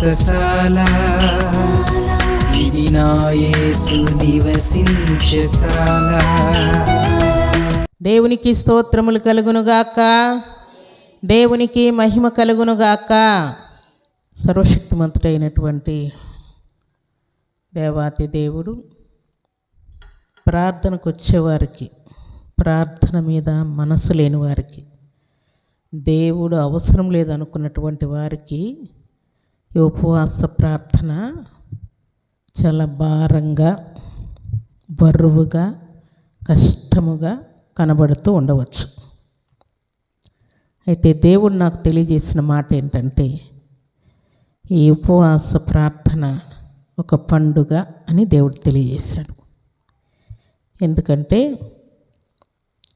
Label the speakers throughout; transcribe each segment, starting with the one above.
Speaker 1: వ్రతశాల ఇది నా యేసు నివసించశాల.
Speaker 2: దేవునికి స్తోత్రములు కలుగునుగాక, దేవునికి మహిమ కలుగునుగాక. సర్వశక్తిమంతుడైనటువంటి దేవాతి దేవుడు ప్రార్థనకు వచ్చేవారికి, ప్రార్థన మీద మనసు లేని వారికి, దేవుడు అవసరం లేదనుకున్నటువంటి వారికి ఈ ఉపవాస ప్రార్థన చాలా భారంగా, బరువుగా, కష్టముగా కనబడుతూ ఉండవచ్చు. అయితే దేవుడు నాకు తెలియజేసిన మాట ఏంటంటే, ఈ ఉపవాస ప్రార్థన ఒక పండుగ అని దేవుడు తెలియజేశాడు. ఎందుకంటే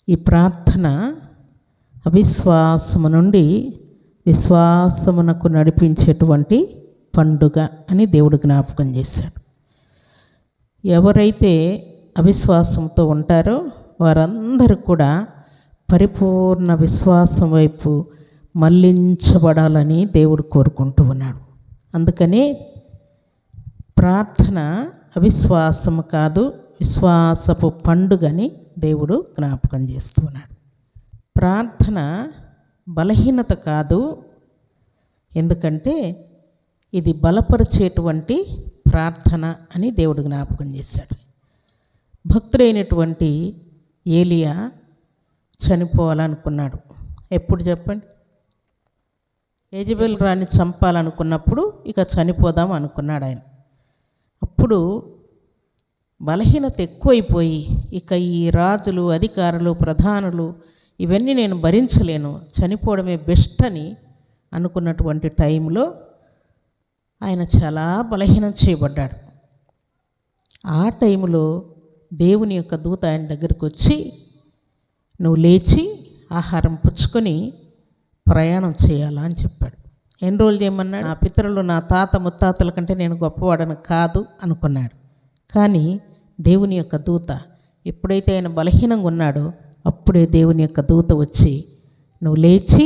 Speaker 2: ఈ ప్రార్థన అవిశ్వాసము నుండి విశ్వాసమునకు నడిపించేటువంటి పండుగ అని దేవుడు జ్ఞాపకం చేశాడు. ఎవరైతే అవిశ్వాసంతో ఉంటారో వారందరూ కూడా పరిపూర్ణ విశ్వాసం వైపు మళ్లించబడాలని దేవుడు కోరుకుంటూ ఉన్నాడు. అందుకని ప్రార్థన అవిశ్వాసము కాదు, విశ్వాసపు పండుగని దేవుడు జ్ఞాపకం చేస్తూ ఉన్నాడు. ప్రార్థన బలహీనత కాదు, ఎందుకంటే ఇది బలపరిచేటువంటి ప్రార్థన అని దేవుడు జ్ఞాపకం చేశాడు. భక్తుడైనటువంటి ఏలియా చనిపోవాలనుకున్నాడు. ఎప్పుడు చెప్పండి? యెజెబెల్ రాణి చంపాలనుకున్నప్పుడు ఇక చనిపోదాం అనుకున్నాడు ఆయన. అప్పుడు బలహీనత ఎక్కువైపోయి ఇక ఈ రాజులు, అధికారులు, ప్రధానులు ఇవన్నీ నేను భరించలేను, చనిపోవడమే బెస్ట్ అని అనుకున్నటువంటి టైంలో ఆయన చాలా బలహీనం చేయబడ్డాడు. ఆ టైంలో దేవుని యొక్క దూత ఆయన దగ్గరికి వచ్చి, నువ్వు లేచి ఆహారం పుచ్చుకొని ప్రయాణం చేయాలా అని చెప్పాడు. ఎన్ని రోజులు చేయమన్నాడు? నా పితరులు, నా తాత ముత్తాతల కంటే నేను గొప్పవాడను కాదు అనుకున్నాడు. కానీ దేవుని యొక్క దూత ఎప్పుడైతే ఆయన బలహీనంగా ఉన్నాడో అప్పుడే దేవుని యొక్క దూత వచ్చి, నువ్వు లేచి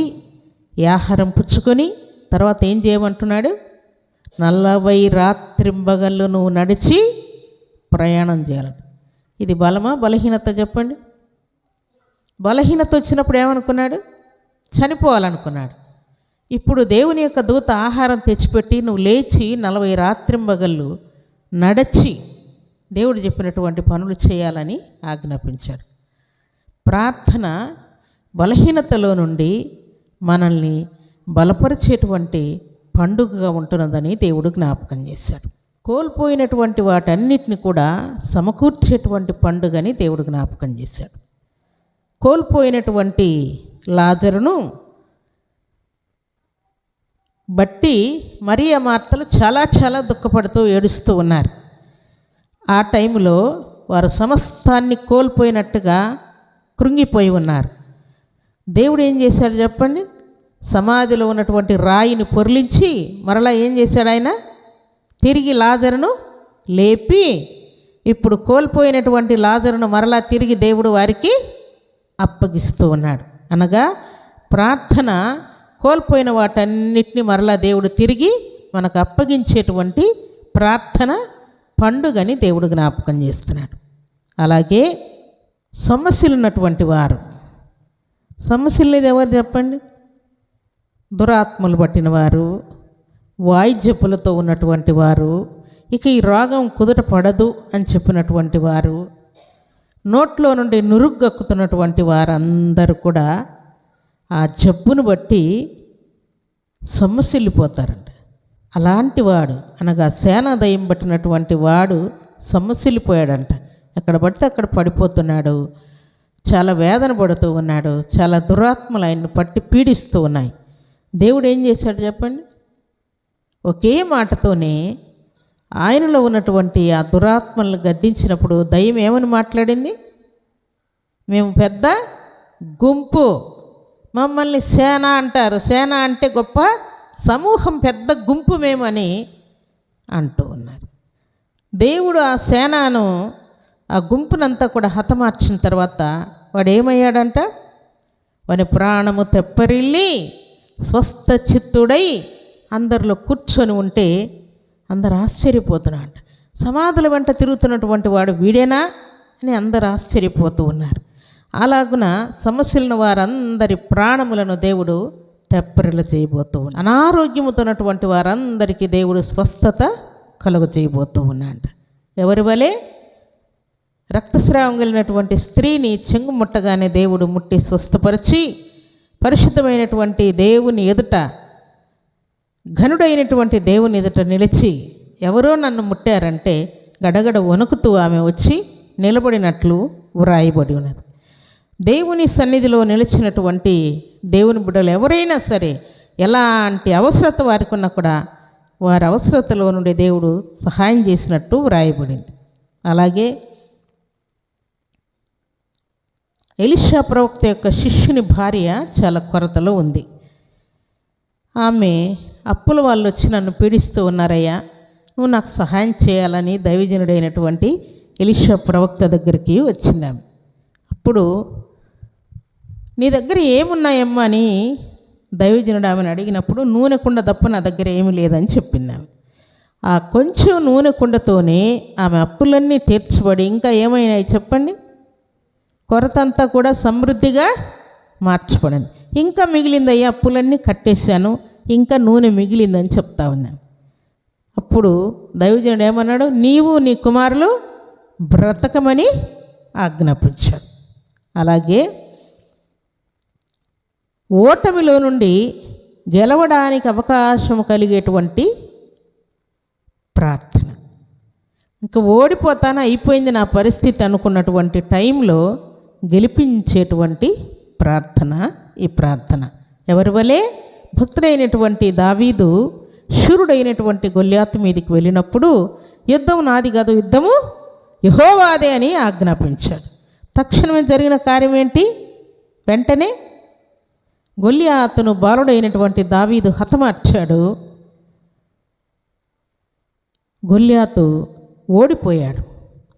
Speaker 2: ఈ ఆహారం పుచ్చుకొని తర్వాత ఏం చేయమంటున్నాడు? 40 రాత్రింబగళ్ళు నువ్వు నడిచి ప్రయాణం చేయాలంట. ఇది బలమా బలహీనత చెప్పండి? బలహీనత వచ్చినప్పుడు ఏమనుకున్నాడు? చనిపోవాలనుకున్నాడు. ఇప్పుడు దేవుని యొక్క దూత ఆహారం తెచ్చిపెట్టి నువ్వు లేచి 40 రాత్రింబగళ్ళు నడిచి దేవుడు చెప్పినటువంటి పనులు చేయాలని ఆజ్ఞాపించాడు. ప్రార్థన బలహీనతలో నుండి మనల్ని బలపరిచేటువంటి పండుగగా ఉంటున్నదని దేవుడు జ్ఞాపకం చేశాడు. కోల్పోయినటువంటి వాటన్నిటిని కూడా సమకూర్చేటువంటి పండుగని దేవుడు జ్ఞాపకం చేశాడు. కోల్పోయినటువంటి లాజరును బట్టి మరియ మార్తలు చాలా చాలా దుఃఖపడుతూ ఏడుస్తూ ఉన్నారు. ఆ టైంలో వారు సమస్తాన్ని కోల్పోయినట్టుగా కృంగిపోయి ఉన్నారు. దేవుడు ఏం చేశాడు చెప్పండి? సమాధిలో ఉన్నటువంటి రాయిని పొర్లించి మరలా ఏం చేశాడు? ఆయన తిరిగి లాజరును లేపి ఇప్పుడు కోల్పోయినటువంటి లాజరును మరలా తిరిగి దేవుడు వారికి అప్పగిస్తూ ఉన్నాడు. అనగా ప్రార్థన కోల్పోయిన వాటన్నిటిని మరలా దేవుడు తిరిగి మనకు అప్పగించేటువంటి ప్రార్థన పండుగని దేవుడు జ్ఞాపకం చేస్తున్నాడు. అలాగే సమస్యలు ఉన్నటువంటి వారు, సమస్యలు లేదు ఎవరు చెప్పండి? దురాత్మలు పట్టిన వారు, వాయిద్యపులతో ఉన్నటువంటి వారు, ఇక ఈ రోగం కుదుట పడదు అని చెప్పినటువంటి వారు, నోట్లో నుండి నురుగ్గక్కుతున్నటువంటి వారందరూ కూడా ఆ జబ్బును బట్టి సొమ్మసిల్లిపోతారంట. అలాంటి వాడు అనగా సేనాదయం పట్టినటువంటి వాడు సొమ్మసిల్లిపోయాడంట. ఎక్కడ పడితే అక్కడ పడిపోతున్నాడు, చాలా వేదన పడుతూ ఉన్నాడు, చాలా దురాత్మలు ఆయన్ని పట్టి పీడిస్తూ ఉన్నాయి. దేవుడు ఏం చేశాడు చెప్పండి? ఒకే మాటతోనే ఆయనలో ఉన్నటువంటి ఆ దురాత్మలను గద్దించినప్పుడు దయ్యం ఏమని మాట్లాడింది? మేము పెద్ద గుంపు, మమ్మల్ని సేన అంటారు, సేన అంటే గొప్ప సమూహం, పెద్ద గుంపు మేమని అంటూ ఉన్నారు. దేవుడు ఆ సేనను, ఆ గుంపునంతా కూడా హతమార్చిన తర్వాత వాడు ఏమయ్యాడంట? వాని ప్రాణము తెప్పరిల్లి స్వస్థ చిత్తుడై అందరిలో కూర్చొని ఉంటే అందరు ఆశ్చర్యపోతున్నారంట. సమాధుల వెంట తిరుగుతున్నటువంటి వాడు వీడేనా అని అందరు ఆశ్చర్యపోతూ ఉన్నారు. అలాగున సమస్యలను వారందరి ప్రాణములను దేవుడు తెప్పరిల్ల చేయబోతూ ఉన్నాడు. అనారోగ్యముతో ఉన్నటువంటి వారందరికీ దేవుడు స్వస్థత కలుగ చేయబోతూ ఉన్నాడు. ఎవరి వలె? రక్తస్రావం కలిగినటువంటి స్త్రీని చెంగు ముట్టగానే దేవుడు ముట్టి స్వస్థపరిచి పరిశుద్ధమైనటువంటి దేవుని ఎదుట, ఘనుడైనటువంటి దేవుని ఎదుట నిలిచి ఎవరో నన్ను ముట్టారంటే గడగడ వణుకుతూ ఆమె వచ్చి నిలబడినట్లు వ్రాయబడి ఉన్నది. దేవుని సన్నిధిలో నిలిచినటువంటి దేవుని బిడ్డలు ఎవరైనా సరే ఎలాంటి అవసరత వారికి ఉన్నా కూడా వారి అవసరతలో నుండి దేవుడు సహాయం చేసినట్టు వ్రాయబడింది. అలాగే ఎలీషా ప్రవక్త యొక్క శిష్యుని భార్య చాలా కొరతలో ఉంది. ఆమె అప్పుల వాళ్ళు వచ్చి నన్ను పీడిస్తూ ఉన్నారయ్యా, నువ్వు నాకు సహాయం చేయాలని దైవజనుడైనటువంటి ఎలీషా ప్రవక్త దగ్గరికి వచ్చిందామె. అప్పుడు నీ దగ్గర ఏమున్నాయమ్మా అని దైవజనుడు ఆమెను అడిగినప్పుడు నూనె కుండ తప్ప నా దగ్గర ఏమీ లేదని చెప్పింది ఆమె. ఆ కొంచెం నూనె కుండతోనే ఆమె అప్పులన్నీ తీర్చబడి ఇంకా ఏమైనాయి చెప్పండి? కొరత అంతా కూడా సమృద్ధిగా మార్చబడింది. ఇంకా మిగిలిందయ్యా, అప్పులన్నీ కట్టేశాను, ఇంకా నూనె మిగిలిందని చెప్తా ఉన్నాను. అప్పుడు దైవజనుడు ఏమన్నాడు? నీవు నీ కుమారులు బ్రతకమని ఆజ్ఞాపించాడు. అలాగే ఓటమిలో నుండి గెలవడానికి అవకాశం కలిగేటువంటి ప్రార్థన. ఇంకా ఓడిపోతాను, అయిపోయింది నా పరిస్థితి అనుకున్నటువంటి టైంలో గెలిపించేటువంటి ప్రార్థన ఈ ప్రార్థన. ఎవరి వలె? భక్తుడైనటువంటి దావీదు శూరుడైనటువంటి గొల్యాతు మీదకి వెళ్ళినప్పుడు యుద్ధం నాది కాదు, యుద్ధము యెహోవాదే అని ఆజ్ఞాపించాడు. తక్షణమే జరిగిన కార్యం ఏంటి? వెంటనే గొల్యాతును బాలుడైనటువంటి దావీదు హతమార్చాడు. గొల్యాతు ఓడిపోయాడు,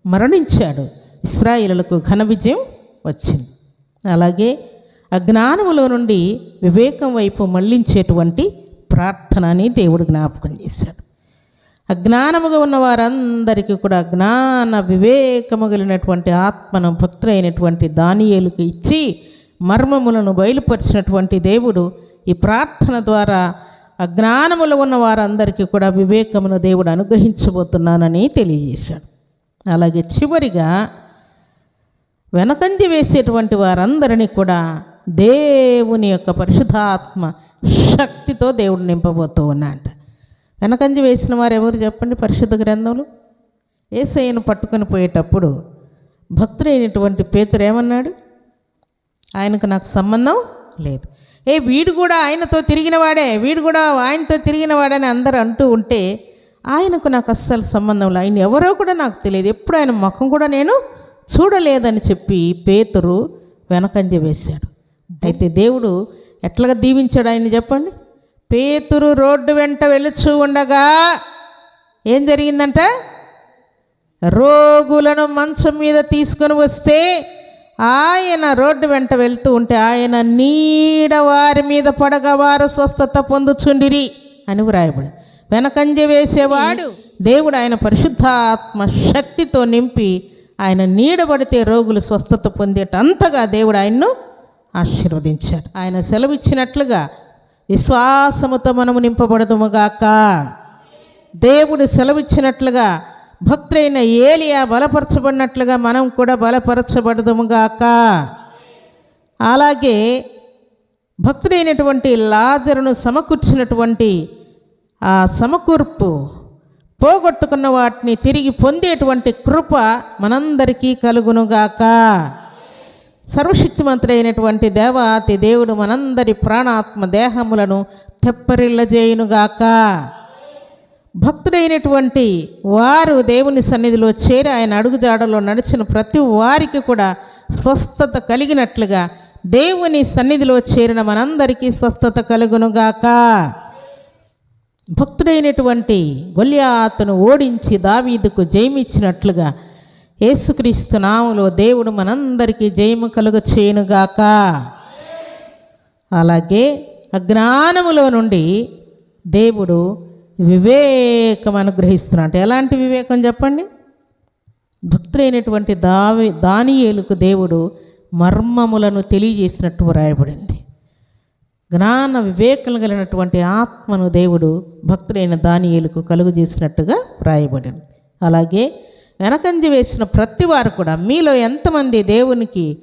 Speaker 2: మరణించాడు. ఇశ్రాయేలులకు ఘన విజయం వచ్చింది. అలాగే అజ్ఞానములో నుండి వివేకం వైపు మళ్ళించేటువంటి ప్రార్థన అని దేవుడు జ్ఞాపకం చేశాడు. అజ్ఞానముగా ఉన్న వారందరికీ కూడా జ్ఞాన వివేకము కలిగినటువంటి ఆత్మను భక్తులైనటువంటి దానియేలుకు ఇచ్చి మర్మములను బయలుపరిచినటువంటి దేవుడు ఈ ప్రార్థన ద్వారా అజ్ఞానములో ఉన్న వారందరికీ కూడా వివేకమును దేవుడు అనుగ్రహించబోతున్నానని తెలియజేశాడు. అలాగే చివరిగా వెనకంజ వేసేటువంటి వారందరినీ కూడా దేవుని యొక్క పరిశుద్ధాత్మ శక్తితో దేవుడు నింపబోతూ ఉన్నాడు. వెనకంజ వేసిన వారు ఎవరు చెప్పండి? పరిశుద్ధ గ్రంథంలో యేసయ్యను పట్టుకొని పోయేటప్పుడు భక్తుడైనటువంటి పేతురు ఏమన్నాడు? ఆయనకు నాకు సంబంధం లేదు, వీడు కూడా ఆయనతో తిరిగినవాడే, వీడు కూడా ఆయనతో తిరిగినవాడని అందరూ అంటూ ఉంటే ఆయనకు నాకు అస్సలు సంబంధం లేదు, ఆయన ఎవరో కూడా నాకు తెలియదు, ఎప్పుడు ఆయన ముఖం కూడా నేను చూడలేదని చెప్పి పేతురు వెనకంజ వేశాడు. అయితే దేవుడు ఎట్లాగా దీవించాడు ఆయన చెప్పండి? పేతురు రోడ్డు వెంట వెళుచూ ఉండగా ఏం జరిగిందంట? రోగులను మంచం మీద తీసుకొని వస్తే ఆయన రోడ్డు వెంట వెళ్తూ ఉంటే ఆయన నీడ వారి మీద పడగా వారు స్వస్థత పొందుచుండిరి అని వ్రాయబడి. వెనకంజ వేసేవాడు దేవుడు ఆయన పరిశుద్ధాత్మ శక్తితో నింపి ఆయన నీడబడితే రోగులు స్వస్థత పొందేటంతగా దేవుడు ఆయన్ను ఆశీర్వదించాడు. ఆయన సెలవిచ్చినట్లుగా విశ్వాసముతో మనము నింపబడదుముగాక. దేవుడు సెలవిచ్చినట్లుగా భక్తుడైన ఏలియా బలపరచబడినట్లుగా మనం కూడా బలపరచబడదుముగాక. అలాగే భక్తుడైనటువంటి లాజరును సమకూర్చినటువంటి ఆ సమకూర్పు పోగొట్టుకున్న వాటిని తిరిగి పొందేటువంటి కృప మనందరికీ కలుగునుగాక. సర్వశక్తిమంతుడైనటువంటి దేవాతి దేవుడు మనందరి ప్రాణాత్మ దేహములను తెప్పరిల్లజేయునుగాక. భక్తుడైనటువంటి వారు దేవుని సన్నిధిలో చేరి ఆయన అడుగుజాడలో నడిచిన ప్రతి వారికి కూడా స్వస్థత కలిగినట్లుగా దేవుని సన్నిధిలో చేరిన మనందరికీ స్వస్థత కలుగునుగాక. భక్తుడైనటువంటి గొల్యాతును ఓడించి దావీదుకు జయమిచ్చినట్లుగా యేసుక్రీస్తు నామములో దేవుడు మనందరికీ జయము కలుగ చేయునుగాక. అలాగే అజ్ఞానములో నుండి దేవుడు వివేకం అనుగ్రహిస్తున్నాడు. ఎలాంటి వివేకం చెప్పండి? భక్తులైనటువంటి దానియేలుకు దేవుడు మర్మములను తెలియజేసినట్టు వ్రాయబడింది. జ్ఞాన వివేకం కలిగినటువంటి ఆత్మను దేవుడు భక్తుడైన దానియేలుకు కలుగు చేసినట్టుగా వ్రాయబడింది. అలాగే వెనకంజ వేసిన ప్రతి వారు కూడా మీలో ఎంతమంది దేవునికి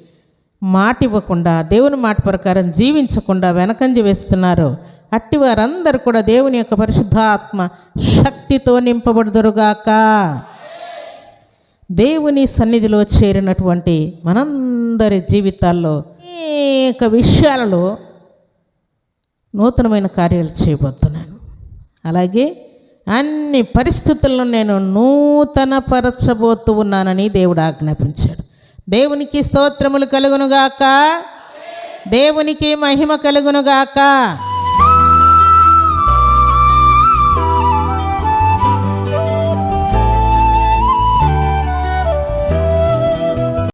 Speaker 2: మాట ఇవ్వకుండా, దేవుని మాట ప్రకారం జీవించకుండా వెనకంజ వేస్తున్నారో అట్టి వారందరూ కూడా దేవుని యొక్క పరిశుద్ధాత్మ శక్తితో నింపబడుదురుగాక. దేవుని సన్నిధిలో చేరినటువంటి మనందరి జీవితాల్లో అనేక విషయాలలో నూతనమైన కార్యాలు చేయబోతున్నాను. అలాగే అన్ని పరిస్థితులను నేను నూతనపరచబోతూ ఉన్నానని దేవుడు ఆజ్ఞాపించాడు. దేవునికి స్తోత్రములు కలుగునుగాక. దేవునికి మహిమ కలుగునుగాక.